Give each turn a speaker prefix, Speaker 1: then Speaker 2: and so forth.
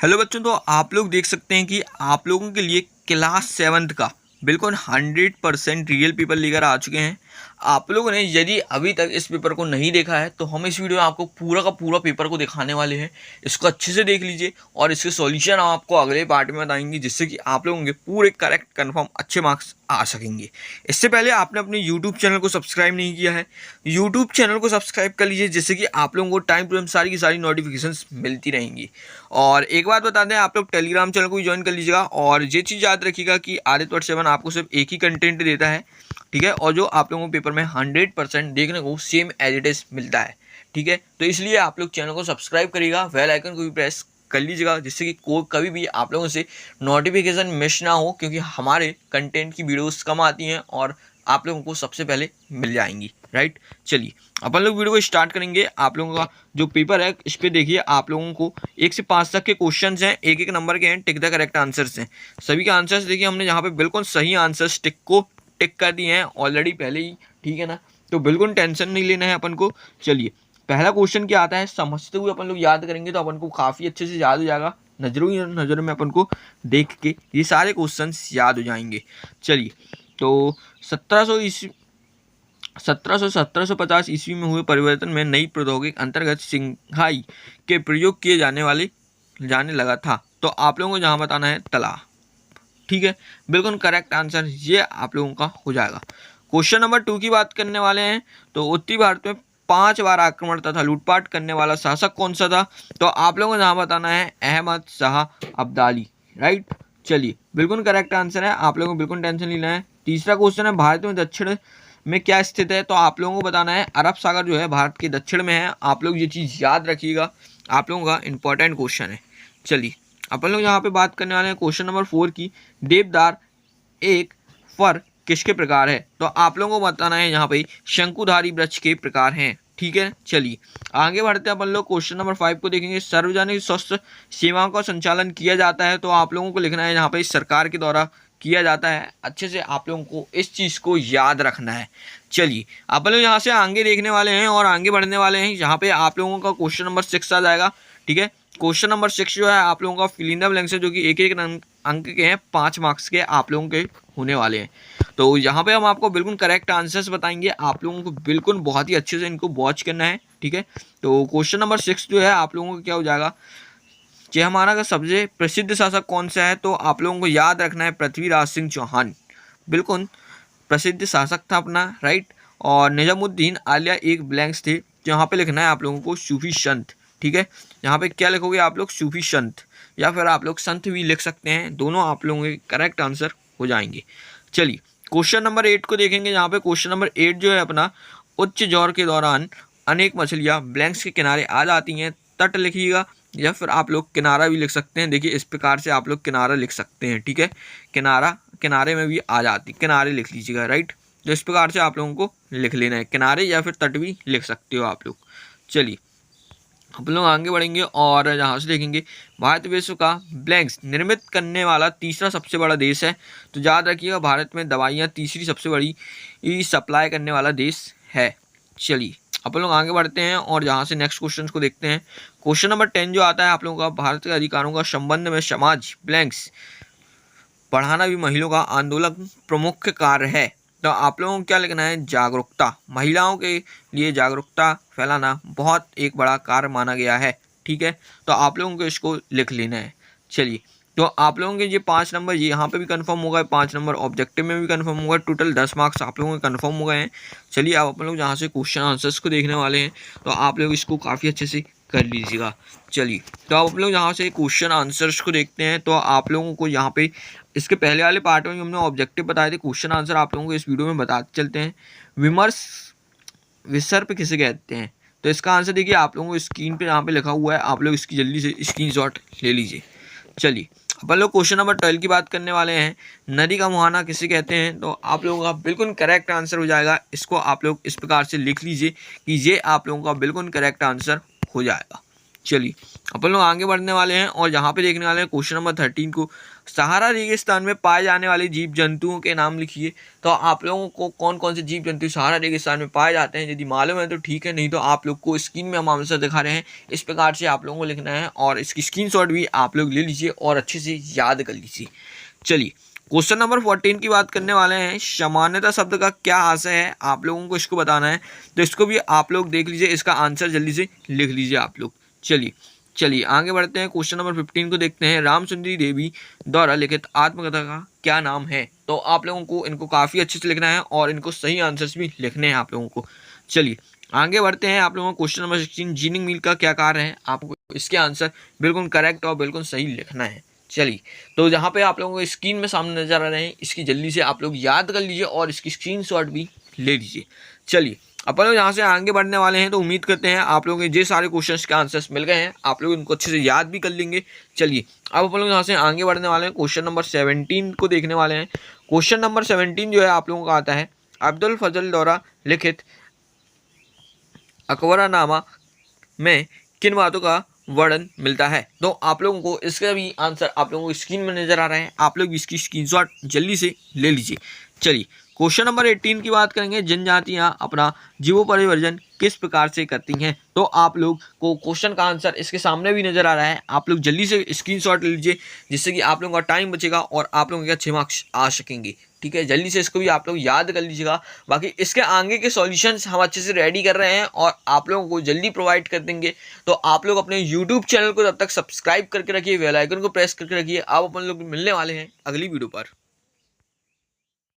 Speaker 1: Hello बच्चों, तो आप लोग देख सकते हैं कि आप लोगों के लिए क्लास 7th का बिल्कुल 100% रियल पेपर लेकर आ चुके हैं। आप लोगों ने यदि अभी तक इस पेपर को नहीं देखा है तो हम इस वीडियो में आपको पूरा का पूरा पेपर को दिखाने वाले हैं। इसको अच्छे से देख लीजिए और इसके सॉल्यूशन आपको अगले पार्ट में बताएंगे, जिससे कि आप लोगों के पूरे करेक्ट कंफर्म अच्छे मार्क्स आ सकेंगे। इससे पहले आपने अपने यूट्यूब चैनल को सब्सक्राइब नहीं किया है, यूट्यूब चैनल को सब्सक्राइब कर लीजिए, जिससे कि आप लोगों को टाइम टू टाइम सारी की सारी नोटिफिकेशंस मिलती रहेंगी। और एक बात बता दें, आप लोग टेलीग्राम चैनल को भी ज्वाइन कर लीजिएगा। और ये चीज़ याद रखिएगा कि आदित्य आपको सिर्फ एक ही कंटेंट देता है, ठीक है, और जो आप लोगों को पेपर में 100% देखने को सेम एज इट इज मिलता है, ठीक है। तो इसलिए आप लोग चैनल को सब्सक्राइब करिएगा, बेल आइकन को भी प्रेस कर लीजिएगा, जिससे कि कभी भी आप लोगों से नोटिफिकेशन मिस ना हो, क्योंकि हमारे कंटेंट की वीडियोस कम आती हैं और आप लोगों को सबसे पहले मिल जाएंगी, राइट। चलिए अपन लोग वीडियो को स्टार्ट करेंगे। आप लोगों का जो पेपर है इस पर देखिए, आप लोगों को 1 से 5 तक के क्वेश्चन हैं, एक एक नंबर के हैं, टिक द करेक्ट आंसर्स हैं। सभी के आंसर्स देखिए, हमने यहाँ पे बिल्कुल सही आंसर्स टिक कर दिए हैं ऑलरेडी पहले ही, ठीक है ना। तो बिल्कुल टेंशन नहीं लेना है अपन को। चलिए पहला क्वेश्चन क्या आता है, समझते हुए अपन लोग याद करेंगे तो अपन को काफ़ी अच्छे से याद हो जाएगा। नजरों ही नज़रों में अपन को देख के ये सारे क्वेश्चंस याद हो जाएंगे। चलिए तो 1750 ईस्वी में हुए परिवर्तन में नई प्रौद्योगिकी अंतर्गत सिंगाई के प्रयोग किए जाने लगा था। तो आप लोगों को जहाँ बताना है तला, ठीक है। बिल्कुल करेक्ट आंसर ये आप लोगों का हो जाएगा। क्वेश्चन नंबर 2 की बात करने वाले हैं। तो उत्तरी भारत में 5 बार आक्रमण तथा लूटपाट करने वाला शासक कौन सा था? तो आप लोगों को जहाँ बताना है अहमद शाह अब्दाली, राइट। चलिए बिल्कुल करेक्ट आंसर है, आप लोगों को बिल्कुल टेंशन नहीं लेना है। तीसरा क्वेश्चन है, भारत में दक्षिण में क्या स्थित है? तो आप लोगों को बताना है अरब सागर जो है भारत के दक्षिण में है। आप लोग ये चीज़ याद रखिएगा, आप लोगों का इंपॉर्टेंट क्वेश्चन है। चलिए अपन लोग यहाँ पे बात करने वाले हैं क्वेश्चन नंबर 4 की। देवदार एक फर किसके प्रकार है? तो आप लोगों को बताना है यहाँ पे शंकुधारी वृक्ष के प्रकार हैं, ठीक है। चलिए आगे बढ़ते हैं अपन लोग क्वेश्चन नंबर 5 को देखेंगे। सार्वजनिक स्वास्थ्य सेवाओं का संचालन किया जाता है। तो आप लोगों को लिखना है यहाँ पे सरकार के द्वारा किया जाता है। अच्छे से आप लोगों को इस चीज़ को याद रखना है। चलिए अपन लोग यहाँ से आगे देखने वाले हैं और आगे बढ़ने वाले हैं। यहाँ पे आप लोगों का क्वेश्चन नंबर 6 आ जाएगा, ठीक है। क्वेश्चन नंबर 6 जो है आप लोगों का फिल इन द ब्लैंक्स है, जो कि एक एक अंक के हैं, 5 मार्क्स के आप लोगों के होने वाले हैं। तो यहाँ पे हम आपको बिल्कुल करेक्ट आंसर्स बताएंगे, आप लोगों को बिल्कुल बहुत ही अच्छे से इनको वॉच करना है, ठीक है। तो क्वेश्चन नंबर 6 जो है आप लोगों को क्या हो जाएगा, हमारा का सबसे प्रसिद्ध शासक कौन सा है? तो आप लोगों को याद रखना है पृथ्वीराज सिंह चौहान, बिल्कुल प्रसिद्ध शासक था अपना, राइट। और निजामुद्दीन आलिया एक ब्लैंक्स थे। यहाँ पे लिखना है आप लोगों को सूफी संत, ठीक है। यहाँ पे क्या लिखोगे आप लोग? सूफी संत, या फिर आप लोग संत भी लिख सकते हैं, दोनों आप लोगों के करेक्ट आंसर हो जाएंगे। चलिए क्वेश्चन नंबर 8 को देखेंगे। यहाँ पे क्वेश्चन नंबर 8 जो है अपना, उच्च जौर के दौरान अनेक मछलियाँ ब्लैंक्स के किनारे आ जाती हैं। तट लिखिएगा, या फिर आप लोग किनारा भी लिख सकते हैं। देखिए इस प्रकार से आप लोग किनारा लिख सकते हैं, ठीक है। किनारा किनारे में भी आ जाती, किनारे लिख लीजिएगा, राइट। तो इस प्रकार से आप लोगों को लिख लेना है, किनारे या फिर तट भी लिख सकते हो आप लोग। चलिए हम लोग आगे बढ़ेंगे और यहाँ से देखेंगे भारत विश्व का ब्लैंक्स निर्मित करने वाला तीसरा सबसे बड़ा देश है। तो याद रखिएगा भारत में दवाइयाँ तीसरी सबसे बड़ी सप्लाई करने वाला देश है। चलिए अपन लोग आगे बढ़ते हैं और यहाँ से नेक्स्ट क्वेश्चन को देखते हैं। क्वेश्चन नंबर 10 जो आता है आप लोगों का, भारत के अधिकारों का संबंध में समाज ब्लैंक्स बढ़ाना भी महिलाओं का आंदोलन प्रमुख कार्य है। तो आप लोगों को क्या लिखना है? जागरूकता, महिलाओं के लिए जागरूकता फैलाना बहुत एक बड़ा कार्य माना गया है, ठीक है। तो आप लोगों को इसको लिख लेना है। चलिए तो आप लोगों के ये 5 नंबर ये यहाँ पे भी कंफर्म हो गए, 5 नंबर ऑब्जेक्टिव में भी कंफर्म हो गए, टोटल 10 मार्क्स आप लोगों के कंफर्म हो गए हैं। चलिए अब अपन लोग जहाँ से क्वेश्चन आंसर्स को देखने वाले हैं, तो आप लोग इसको काफ़ी अच्छे से कर लीजिएगा। चलिए तो आप लोग यहाँ से क्वेश्चन आंसर्स को देखते हैं। तो आप लोगों को यहाँ पे इसके पहले वाले पार्ट में हमने ऑब्जेक्टिव बताए थे, क्वेश्चन आंसर आप लोगों को इस वीडियो में बताते चलते हैं। विमर्श विसर्प किसे कहते हैं? तो इसका आंसर देखिए आप लोगों को स्क्रीन पे यहाँ पे लिखा हुआ है, आप लोग इसकी जल्दी से स्क्रीनशॉट ले लीजिए। चलिए अपन लोग क्वेश्चन नंबर 12 की बात करने वाले हैं। नदी का मुहाना किसे कहते हैं? तो आप लोगों का बिल्कुल करेक्ट आंसर हो जाएगा। इसको आप लोग इस प्रकार से लिख लीजिए कि ये आप लोगों का बिल्कुल करेक्ट आंसर हो जाएगा। चलिए अपन लोग आगे बढ़ने वाले हैं और यहाँ पे देखने वाले हैं क्वेश्चन नंबर 13 को। सहारा रेगिस्तान में पाए जाने वाले जीव जंतुओं के नाम लिखिए। तो आप लोगों को कौन कौन से जीव जंतु सहारा रेगिस्तान में पाए जाते हैं यदि मालूम है तो ठीक है, नहीं तो आप लोग को स्क्रीन में हम आंसर दिखा रहे हैं, इस प्रकार से आप लोगों को लिखना है और इसकी स्क्रीनशॉट भी आप लोग ले लीजिए और अच्छे से याद कर लीजिए। चलिए क्वेश्चन नंबर 14 की बात करने वाले हैं। सामान्यता शब्द का क्या आशय है, आप लोगों को इसको बताना है, तो इसको भी आप लोग देख लीजिए, इसका आंसर जल्दी से लिख लीजिए आप लोग। चलिए आगे बढ़ते हैं। क्वेश्चन नंबर 15 को देखते हैं। रामसुंदरी देवी द्वारा लिखित आत्मकथा का क्या नाम है। तो आप लोगों को इनको काफ़ी अच्छे से लिखना है और इनको सही आंसर्स भी लिखने हैं आप लोगों को। चलिए आगे बढ़ते हैं। आप लोगों को क्वेश्चन नंबर 16 जिनिंग मिल का क्या कार्य है, आपको इसके आंसर बिल्कुल करेक्ट और बिल्कुल सही लिखना है। चलिए तो यहाँ पे आप लोगों को स्क्रीन में सामने नजर आ रहे हैं, इसकी जल्दी से आप लोग याद कर लीजिए और इसकी स्क्रीनशॉट भी ले लीजिए। चलिए अपन लोग यहाँ से आगे बढ़ने वाले हैं, तो उम्मीद करते हैं आप लोगों के ये सारे क्वेश्चंस के आंसर्स मिल गए हैं, आप लोग इनको अच्छे से याद भी कर लेंगे। चलिए अब अपन लोग यहाँ से आगे बढ़ने वाले हैं, क्वेश्चन नंबर 17 को देखने वाले हैं। क्वेश्चन नंबर 17 जो है आप लोगों का आता है, अब्दुल फजल द्वारा लिखित अकबरनामा में किन बातों का वर्णन मिलता है। तो आप लोगों को इसका भी आंसर आप लोगों को स्क्रीन में नजर आ रहा है, आप लोग इसकी स्क्रीनशॉट जल्दी से ले लीजिए। चलिए क्वेश्चन नंबर 18 की बात करेंगे। जनजातियां अपना जीवोपरिवर्जन किस प्रकार से करती हैं। तो आप लोग को क्वेश्चन का आंसर इसके सामने भी नजर आ रहा है, आप लोग जल्दी से स्क्रीनशॉट ले लीजिए, जिससे कि आप लोगों का टाइम बचेगा और आप लोगों के अच्छे मार्क्स आ सकेंगे। ठीक है, जल्दी से इसको भी आप लोग याद कर लीजिएगा। बाकी इसके आगे के सॉल्यूशंस हम अच्छे से रेडी कर रहे हैं और आप लोगों को जल्दी प्रोवाइड कर देंगे। तो आप लोग अपने यूट्यूब चैनल को तब तक सब्सक्राइब करके रखिए, बेल आइकन को प्रेस करके रखिए। अब अपन लोग मिलने वाले हैं अगली वीडियो पर।